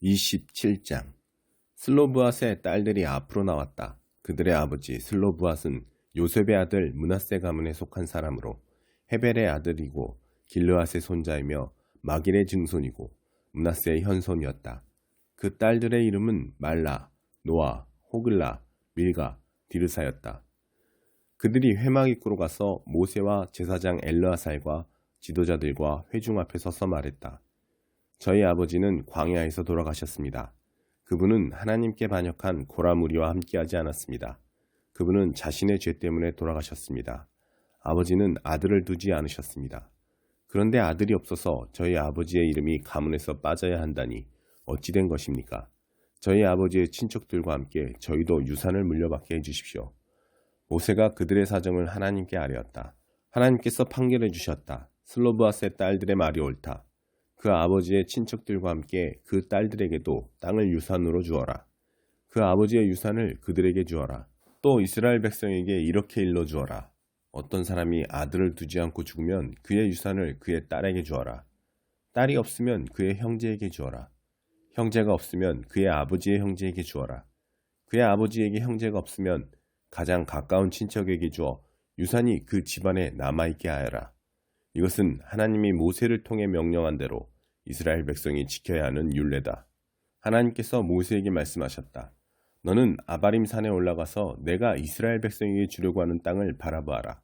27장 슬로브앗의 딸들이 앞으로 나왔다. 그들의 아버지 슬로브앗은 요셉의 아들 므낫세 가문에 속한 사람으로 헤벨의 아들이고 길르앗의 손자이며 마길의 증손이고 므낫세의 현손이었다. 그 딸들의 이름은 말라, 노아, 호글라, 밀가, 디르사였다. 그들이 회막 입구로 가서 모세와 제사장 엘르아살과 지도자들과 회중 앞에 서서 말했다. 저희 아버지는 광야에서 돌아가셨습니다. 그분은 하나님께 반역한 고라 무리와 함께하지 않았습니다. 그분은 자신의 죄 때문에 돌아가셨습니다. 아버지는 아들을 두지 않으셨습니다. 그런데 아들이 없어서 저희 아버지의 이름이 가문에서 빠져야 한다니 어찌 된 것입니까? 저희 아버지의 친척들과 함께 저희도 유산을 물려받게 해주십시오. 모세가 그들의 사정을 하나님께 아뢰었다. 하나님께서 판결해 주셨다. 슬로브앗의 딸들의 말이 옳다. 그 아버지의 친척들과 함께 그 딸들에게도 땅을 유산으로 주어라. 그 아버지의 유산을 그들에게 주어라. 또 이스라엘 백성에게 이렇게 일러주어라. 어떤 사람이 아들을 두지 않고 죽으면 그의 유산을 그의 딸에게 주어라. 딸이 없으면 그의 형제에게 주어라. 형제가 없으면 그의 아버지의 형제에게 주어라. 그의 아버지에게 형제가 없으면 가장 가까운 친척에게 주어 유산이 그 집안에 남아있게 하여라. 이것은 하나님이 모세를 통해 명령한 대로 이스라엘 백성이 지켜야 하는 율례다. 하나님께서 모세에게 말씀하셨다. 너는 아바림 산에 올라가서 내가 이스라엘 백성에게 주려고 하는 땅을 바라보아라.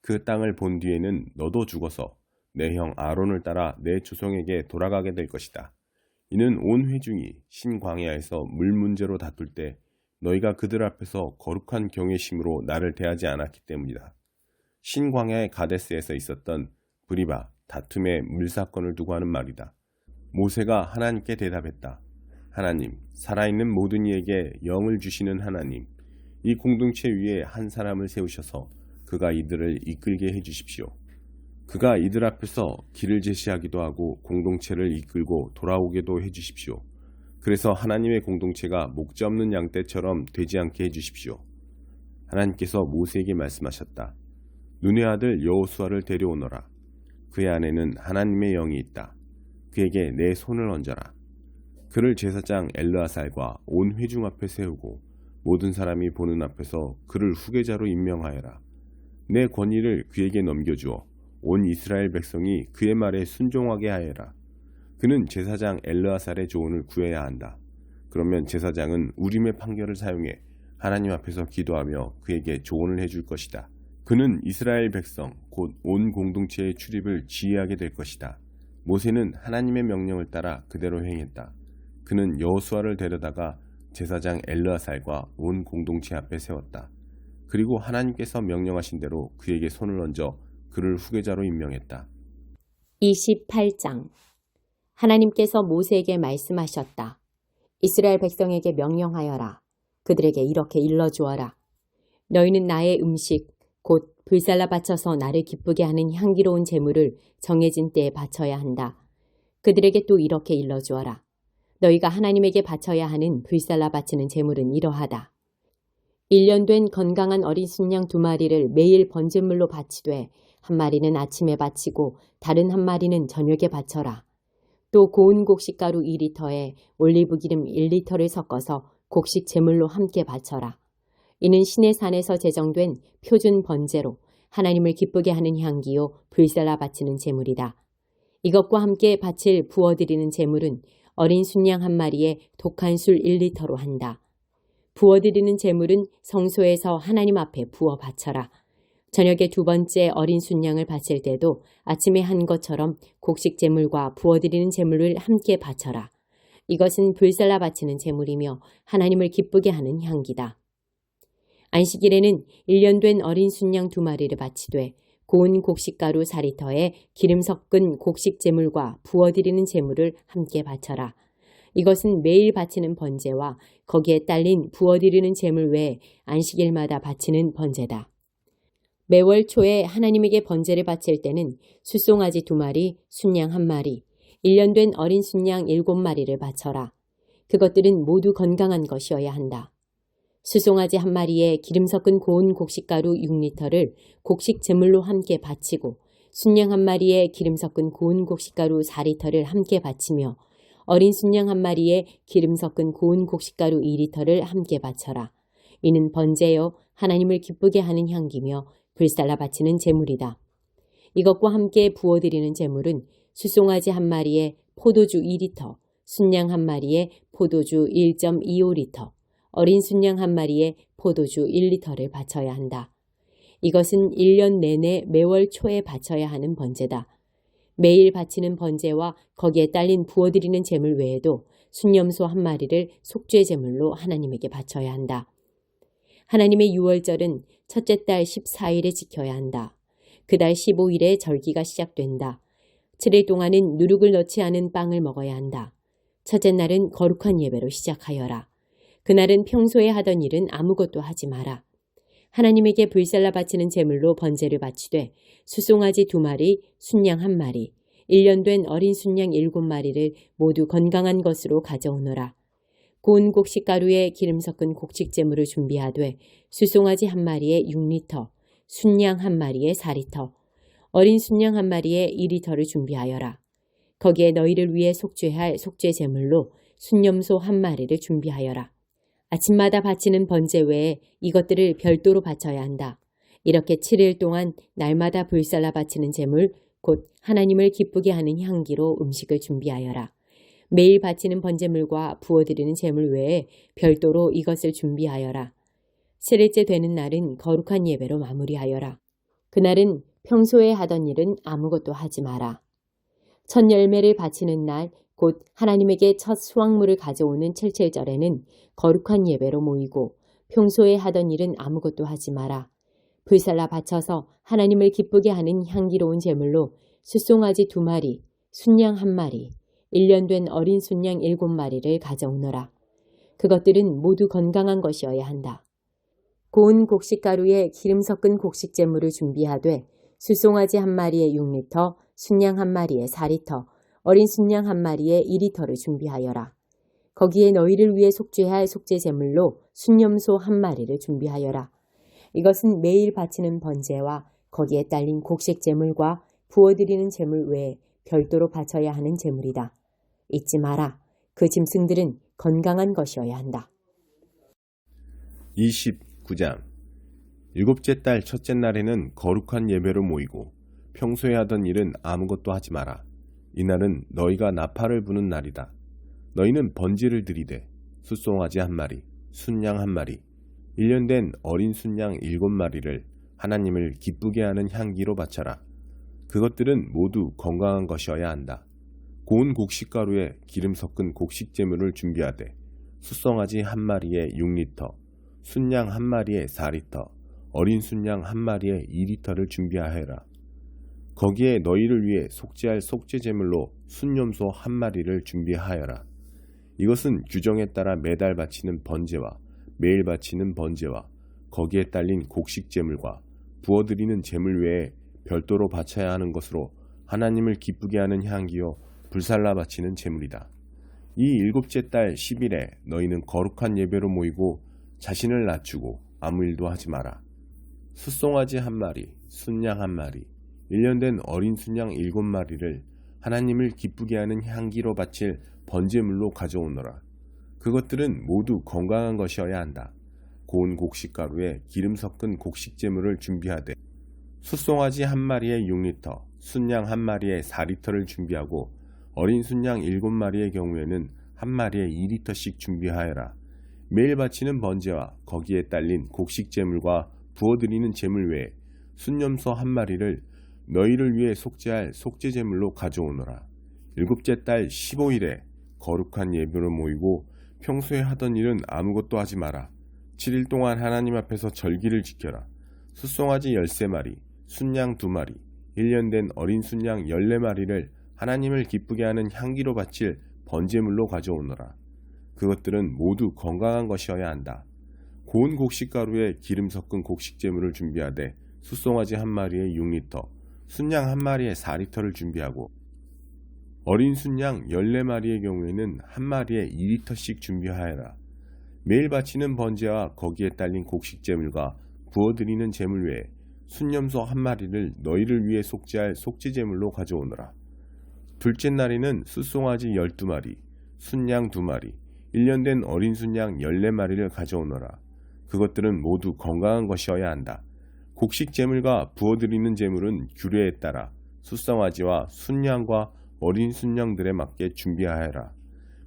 그 땅을 본 뒤에는 너도 죽어서 내 형 아론을 따라 내 조상에게 돌아가게 될 것이다. 이는 온 회중이 신광야에서 물 문제로 다툴 때 너희가 그들 앞에서 거룩한 경외심으로 나를 대하지 않았기 때문이다. 신광야의 가데스에서 있었던 브리바 다툼의 물사건을 두고 하는 말이다. 모세가 하나님께 대답했다. 하나님, 살아있는 모든 이에게 영을 주시는 하나님, 이 공동체 위에 한 사람을 세우셔서 그가 이들을 이끌게 해주십시오. 그가 이들 앞에서 길을 제시하기도 하고 공동체를 이끌고 돌아오게도 해주십시오. 그래서 하나님의 공동체가 목자 없는 양떼처럼 되지 않게 해주십시오. 하나님께서 모세에게 말씀하셨다. 눈의 아들 여호수아를 데려오너라. 그의 안에는 하나님의 영이 있다. 그에게 내 손을 얹어라. 그를 제사장 엘르아살과 온 회중 앞에 세우고 모든 사람이 보는 앞에서 그를 후계자로 임명하여라. 내 권위를 그에게 넘겨주어 온 이스라엘 백성이 그의 말에 순종하게 하여라. 그는 제사장 엘르아살의 조언을 구해야 한다. 그러면 제사장은 우림의 판결을 사용해 하나님 앞에서 기도하며 그에게 조언을 해줄 것이다. 그는 이스라엘 백성 곧 온 공동체의 출입을 지휘하게 될 것이다. 모세는 하나님의 명령을 따라 그대로 행했다. 그는 여호수아를 데려다가 제사장 엘르아살과 온 공동체 앞에 세웠다. 그리고 하나님께서 명령하신 대로 그에게 손을 얹어 그를 후계자로 임명했다. 28장 하나님께서 모세에게 말씀하셨다. 이스라엘 백성에게 명령하여라. 그들에게 이렇게 일러주어라. 너희는 나의 음식 곧 불살라 바쳐서 나를 기쁘게 하는 향기로운 제물을 정해진 때에 바쳐야 한다. 그들에게 또 이렇게 일러주어라. 너희가 하나님에게 바쳐야 하는 불살라 바치는 제물은 이러하다. 1년 된 건강한 어린 순양 2마리를 매일 번제물로 바치되 한 마리는 아침에 바치고 다른 한 마리는 저녁에 바쳐라. 또 고운 곡식가루 2리터에 올리브기름 1리터를 섞어서 곡식 제물로 함께 바쳐라. 이는 시내 산에서 제정된 표준 번제로 하나님을 기쁘게 하는 향기요 불살라 바치는 제물이다. 이것과 함께 바칠 부어드리는 제물은 어린 순양 한 마리에 독한 술 1리터로 한다. 부어드리는 제물은 성소에서 하나님 앞에 부어 바쳐라. 저녁에 2번째 어린 순양을 바칠 때도 아침에 한 것처럼 곡식 제물과 부어드리는 제물을 함께 바쳐라. 이것은 불살라 바치는 제물이며 하나님을 기쁘게 하는 향기다. 안식일에는 1년 된 어린 순양 2마리를 바치되 고운 곡식가루 4리터에 기름 섞은 곡식 제물과 부어드리는 제물을 함께 바쳐라. 이것은 매일 바치는 번제와 거기에 딸린 부어드리는 제물 외에 안식일마다 바치는 번제다. 매월 초에 하나님에게 번제를 바칠 때는 숫송아지 2마리, 순양 1마리, 1년 된 어린 순양 7마리를 바쳐라. 그것들은 모두 건강한 것이어야 한다. 숫송아지 1마리에 기름 섞은 고운 곡식가루 6리터를 곡식 제물로 함께 바치고 순양 1마리에 기름 섞은 고운 곡식가루 4리터를 함께 바치며 어린 순양 한 마리에 기름 섞은 고운 곡식가루 2리터를 함께 바쳐라. 이는 번제요 하나님을 기쁘게 하는 향기며 불살라 바치는 제물이다. 이것과 함께 부어드리는 제물은 수송아지 한 마리에 포도주 2리터, 순양 한 마리에 포도주 1.25리터, 어린 순양 한 마리에 포도주 1리터를 바쳐야 한다. 이것은 1년 내내 매월 초에 바쳐야 하는 번제다. 매일 바치는 번제와 거기에 딸린 부어드리는 제물 외에도 순염소 한 마리를 속죄 제물로 하나님에게 바쳐야 한다. 하나님의 유월절은 첫째 달 14일에 지켜야 한다. 그달 15일에 절기가 시작된다. 7일 동안은 누룩을 넣지 않은 빵을 먹어야 한다. 첫째 날은 거룩한 예배로 시작하여라. 그날은 평소에 하던 일은 아무것도 하지 마라. 하나님에게 불살라 바치는 제물로 번제를 바치되 수송아지 2마리, 순양 1마리, 1년 된 어린 순양 7마리를 모두 건강한 것으로 가져오너라. 고운 곡식가루에 기름 섞은 곡식 제물을 준비하되 수송아지 1마리에 6리터, 순양 1마리에 4리터, 어린 순양 1마리에 2리터를 준비하여라. 거기에 너희를 위해 속죄할 속죄 제물로 순염소 1마리를 준비하여라. 아침마다 바치는 번제 외에 이것들을 별도로 바쳐야 한다. 이렇게 7일 동안 날마다 불살라 바치는 제물, 곧 하나님을 기쁘게 하는 향기로 음식을 준비하여라. 매일 바치는 번제물과 부어드리는 제물 외에 별도로 이것을 준비하여라. 7일째 되는 날은 거룩한 예배로 마무리하여라. 그날은 평소에 하던 일은 아무것도 하지 마라. 첫 열매를 바치는 날, 곧 하나님에게 첫 수확물을 가져오는 칠칠절에는 거룩한 예배로 모이고 평소에 하던 일은 아무것도 하지 마라. 불살라 바쳐서 하나님을 기쁘게 하는 향기로운 제물로 수송아지 2마리, 순양 1마리, 1년 된 어린 순양 7마리를 가져오너라. 그것들은 모두 건강한 것이어야 한다. 고운 곡식가루에 기름 섞은 곡식 제물을 준비하되 수송아지 1마리에 6리터, 순양 1마리에 4리터, 어린 순양 1마리에 2리터를 준비하여라. 거기에 너희를 위해 속죄할 속죄 제물로 순염소 1마리를 준비하여라. 이것은 매일 바치는 번제와 거기에 딸린 곡식 제물과 부어드리는 제물 외에 별도로 바쳐야 하는 제물이다. 잊지 마라. 그 짐승들은 건강한 것이어야 한다. 29장 일곱째 달 첫째 날에는 거룩한 예배로 모이고 평소에 하던 일은 아무것도 하지 마라. 이날은 너희가 나팔을 부는 날이다. 너희는 번제를 드리되 숫송아지 1마리, 순양 1마리, 1년 된 어린 순양 7마리를 하나님을 기쁘게 하는 향기로 바쳐라. 그것들은 모두 건강한 것이어야 한다. 고운 곡식가루에 기름 섞은 곡식 제물을 준비하되 숫송아지 1마리에 6리터, 순양 1마리에 4리터, 어린 순양 1마리에 2리터를 준비하여라. 거기에 너희를 위해 속죄할 속죄 제물로 순염소 1마리를 준비하여라. 이것은 규정에 따라 매달 바치는 번제와 매일 바치는 번제와 거기에 딸린 곡식 제물과 부어드리는 제물 외에 별도로 바쳐야 하는 것으로 하나님을 기쁘게 하는 향기요 불살라 바치는 제물이다. 이 일곱째 달 10일에 너희는 거룩한 예배로 모이고 자신을 낮추고 아무 일도 하지 마라. 숫송아지 1마리, 순양 1마리, 1년 된 어린 순양 7마리를 하나님을 기쁘게 하는 향기로 바칠 번제물로 가져오너라. 그것들은 모두 건강한 것이어야 한다. 고운 곡식가루에 기름 섞은 곡식제물을 준비하되 숫송아지 1마리에 6리터, 순양 1마리에 4리터를 준비하고 어린 순양 7마리의 경우에는 1마리에 2리터씩 준비하여라. 매일 바치는 번제와 거기에 딸린 곡식제물과 부어드리는 제물 외에 순염소 1마리를 너희를 위해 속죄할 속죄제물로 가져오너라. 일곱째 달 15일에 거룩한 예배로 모이고 평소에 하던 일은 아무것도 하지 마라. 7일 동안 하나님 앞에서 절기를 지켜라. 숫송아지 13마리, 순양 2마리, 1년 된 어린 순양 14마리를 하나님을 기쁘게 하는 향기로 바칠 번제물로 가져오너라. 그것들은 모두 건강한 것이어야 한다. 고운 곡식가루에 기름 섞은 곡식제물을 준비하되 숫송아지 1마리에 6리터, 순양 1마리에 4리터를 준비하고 어린 순양 14마리의 경우에는 1마리에 2리터씩 준비하여라. 매일 바치는 번제와 거기에 딸린 곡식제물과 부어드리는 제물 외에 순염소 1마리를 너희를 위해 속죄할 속죄제물로 가져오너라. 둘째 날에는 숫송아지 12마리, 순양 2마리, 1년 된 어린 순양 14마리를 가져오너라. 그것들은 모두 건강한 것이어야 한다. 곡식 제물과 부어드리는 제물은 규례에 따라 숫성아지와 순양과 어린 순양들에 맞게 준비하여라.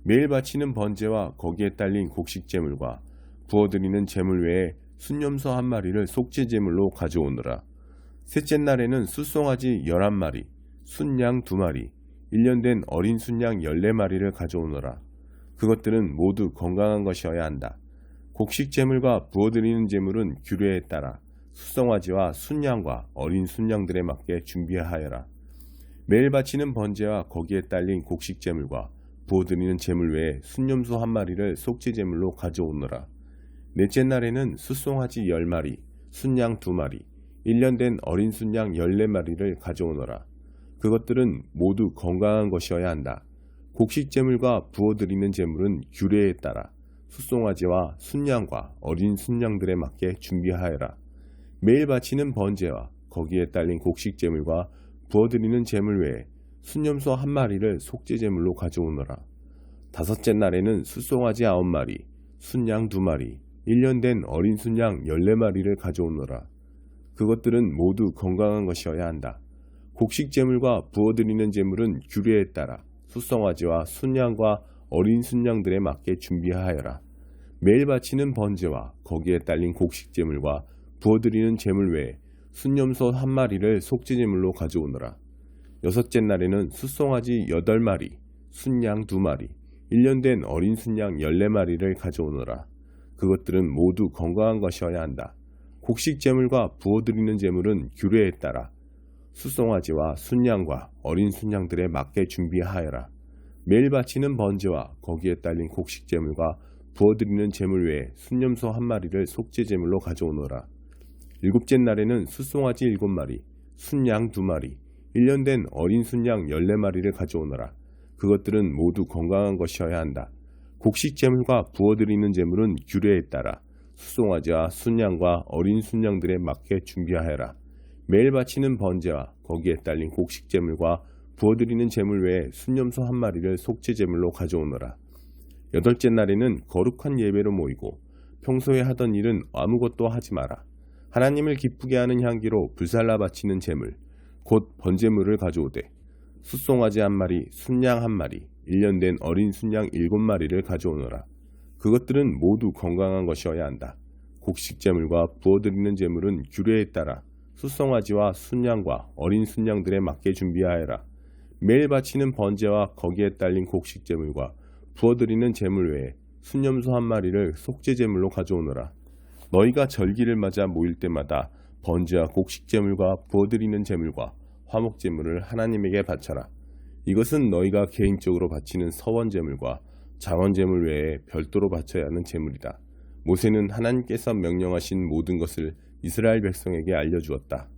매일 바치는 번제와 거기에 딸린 곡식 제물과 부어드리는 제물 외에 순염소 1마리를 속죄 제물로 가져오너라. 셋째 날에는 숫송아지 11마리, 순양 2마리, 1년 된 어린 순양 14마리를 가져오너라. 그것들은 모두 건강한 것이어야 한다. 곡식 제물과 부어드리는 제물은 규례에 따라 숫송아지와 순양과 어린 순양들에 맞게 준비하여라. 매일 바치는 번제와 거기에 딸린 곡식 제물과 부어드리는 제물 외에 순염소 1마리를 속죄 제물로 가져오너라. 넷째 날에는 숫송아지 10마리, 순양 2마리, 1년 된 어린 순양 14마리를 가져오너라. 그것들은 모두 건강한 것이어야 한다. 곡식 제물과 부어드리는 제물은 규례에 따라 숫송아지와 순양과 어린 순양들에 맞게 준비하여라. 매일 바치는 번제와 거기에 딸린 곡식 제물과 부어드리는 제물 외에 순염소 1마리를 속죄 제물로 가져오너라. 다섯째 날에는 숫송아지 9마리, 순양 2마리, 1년 된 어린 순양 14마리를 가져오너라. 그것들은 모두 건강한 것이어야 한다. 곡식 제물과 부어드리는 제물은 규례에 따라 숫송아지와 순양과 어린 순양들에 맞게 준비하여라. 매일 바치는 번제와 거기에 딸린 곡식 제물과 부어드리는 제물 외에 순염소 1마리를 속죄 제물로 가져오너라. 여섯째 날에는 숫송아지 8마리, 순양 2마리, 1년 된 어린 순양 14마리를 가져오너라. 그것들은 모두 건강한 것이어야 한다. 곡식 제물과 부어드리는 제물은 규례에 따라 숫송아지와 순양과 어린 순양들에 맞게 준비하여라. 매일 바치는 번제와 거기에 딸린 곡식 제물과 부어드리는 제물 외에 순염소 1마리를 속죄 제물로 가져오너라. 일곱째 날에는 숫송아지 7마리, 순양 2마리, 1년 된 어린 순양 14마리를 가져오너라. 그것들은 모두 건강한 것이어야 한다. 곡식 제물과 부어드리는 제물은 규례에 따라 숫송아지와 순양과 어린 순양들에 맞게 준비하여라. 매일 바치는 번제와 거기에 딸린 곡식 제물과 부어드리는 제물 외에 순염소 1마리를 속죄 제물로 가져오너라. 여덟째 날에는 거룩한 예배로 모이고 평소에 하던 일은 아무것도 하지 마라. 하나님을 기쁘게 하는 향기로 불살라 바치는 제물, 곧 번제물을 가져오되 숫송아지 1마리, 순양 1마리, 1년 된 어린 순양 7마리를 가져오너라. 그것들은 모두 건강한 것이어야 한다. 곡식 제물과 부어드리는 제물은 규례에 따라 숫송아지와 순양과 어린 순양들에 맞게 준비하여라. 매일 바치는 번제와 거기에 딸린 곡식 제물과 부어드리는 제물 외에 순염소 1마리를 속죄 제물로 가져오너라. 너희가 절기를 맞아 모일 때마다 번제와 곡식 제물과 부어드리는 제물과 화목 제물을 하나님에게 바쳐라. 이것은 너희가 개인적으로 바치는 서원 제물과 자원 제물 외에 별도로 바쳐야 하는 제물이다. 모세는 하나님께서 명령하신 모든 것을 이스라엘 백성에게 알려주었다.